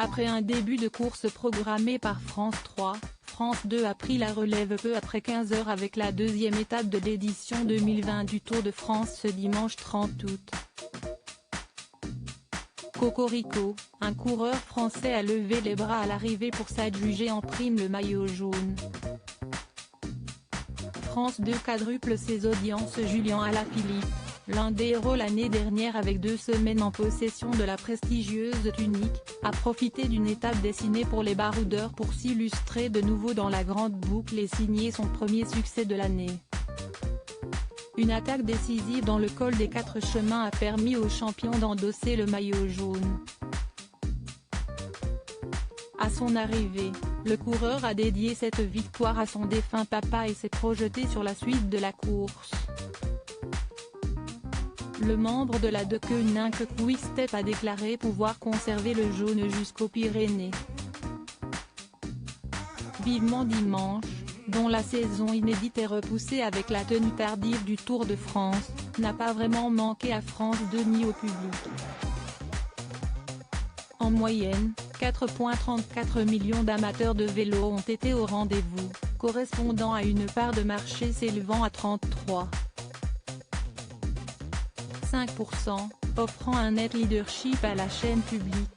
Après un début de course programmé par France 3, France 2 a pris la relève peu après 15 h avec la deuxième étape de l'édition 2020 du Tour de France ce dimanche 30 août. Cocorico, un coureur français a levé les bras à l'arrivée pour s'adjuger en prime le maillot jaune. France 2 quadruple ses audiences. Julien Alaphilippe, l'un des héros l'année dernière avec 2 semaines en possession de la prestigieuse tunique, a profité d'une étape dessinée pour les baroudeurs pour s'illustrer de nouveau dans la grande boucle et signer son premier succès de l'année. Une attaque décisive dans le col des 4 chemins a permis au champion d'endosser le maillot jaune. À son arrivée, le coureur a dédié cette victoire à son défunt papa et s'est projeté sur la suite de la course. Le membre de la Deceuninck Quick-Step a déclaré pouvoir conserver le jaune jusqu'aux Pyrénées. Vivement dimanche, dont la saison inédite est repoussée avec la tenue tardive du Tour de France, n'a pas vraiment manqué à France 2 ni au public. En moyenne, 4,34 millions d'amateurs de vélo ont été au rendez-vous, correspondant à une part de marché s'élevant à 33,5%, offrant un net leadership à la chaîne publique.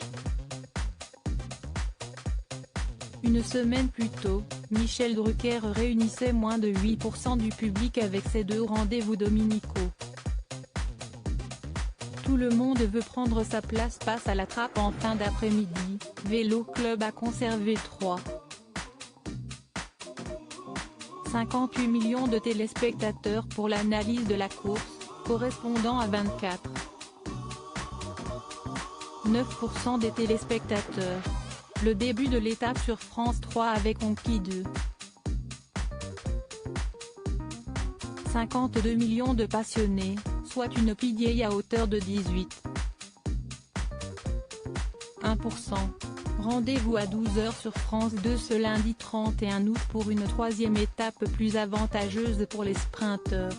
Une semaine plus tôt, Michel Drucker réunissait moins de 8% du public avec ses 2 rendez-vous dominicaux. Tout le monde veut prendre sa place passe à la trappe en fin d'après-midi. Vélo Club a conservé 3,58 millions de téléspectateurs pour l'analyse de la course, correspondant à 24,9% des téléspectateurs. Le début de l'étape sur France 3 avait conquis 2,52 millions de passionnés, soit une pagaille à hauteur de 18,1%. Rendez-vous à 12 h sur France 2 ce lundi 31 août pour une 3e étape plus avantageuse pour les sprinteurs.